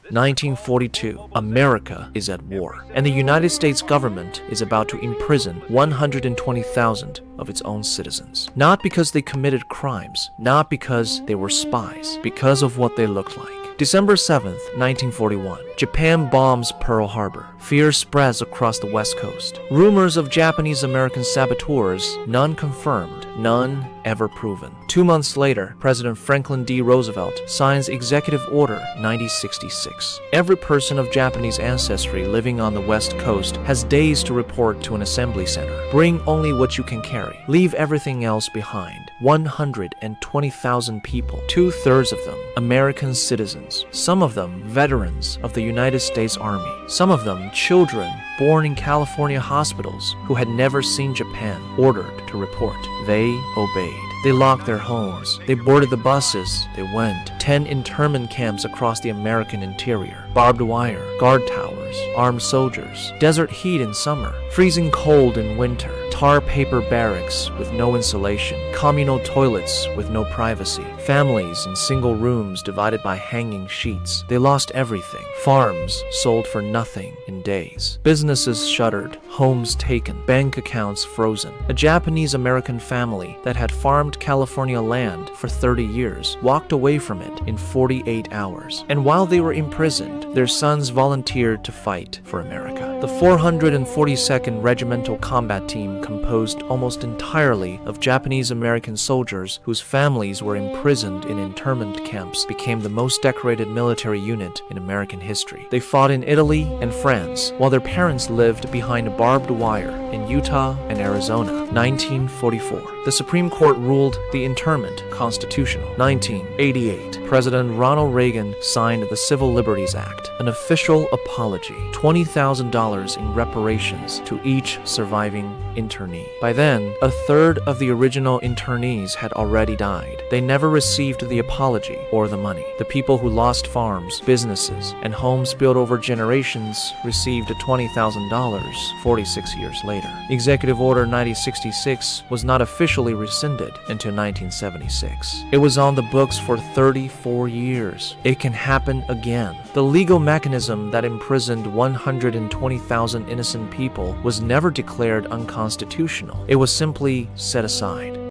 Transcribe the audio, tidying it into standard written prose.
1942, America is at war, and the United States government is about to imprison 120,000 of its own citizens. Not because they committed crimes, not because they were spies, because of what they looked like. December 7th, 1941. Japan bombs Pearl Harbor. Fear spreads across the West Coast. Rumors of Japanese-American saboteurs, none confirmed, none ever proven. 2 months later, President Franklin D. Roosevelt signs Executive Order 9066. Every person of Japanese ancestry living on the West Coast has days to report to an assembly center. Bring only what you can carry. Leave everything else behind. 120,000 people, 2/3 of them American citizens, some of them veterans of the United States Army, some of them children born in California hospitals who had never seen Japan, ordered to report. They obeyed. They locked their homes. They boarded the buses. They went. 10 internment camps across the American interior. Barbed wire, guard towers, armed soldiers, desert heat in summer, freezing cold in winter, tar paper barracks with no insulation, communal toilets with no privacy, families in single rooms divided by hanging sheets. They lost everything. Farms sold for nothing in days. Businesses shuttered, homes taken, bank accounts frozen. A Japanese-American family that had farmed California land for 30 years walked away from it in 48 hours. And while they were imprisoned, their sons volunteered to fight for America. The 442nd Regimental Combat Team, composed almost entirely of Japanese-American soldiers whose families were imprisoned in internment camps, became the most decorated military unit in American history. They fought in Italy and France, while their parents lived behind barbed wire in Utah and Arizona. 1944. The Supreme Court ruled the internment constitutional. 1988. President Ronald Reagan signed the Civil Liberties Act, an official apology, $20,000 in reparations to each surviving internee. By then, 1/3 of the original internees had already died. They never received the apology or the money. The people who lost farms, businesses, and homes built over generations received $20,000 46 years later. Executive Order 9066 was not officially rescinded until 1976. It was on the books for 34 years. It can happen again. The legal mechanism that imprisoned 120,000 innocent people was never declared unconstitutional. It was simply set aside.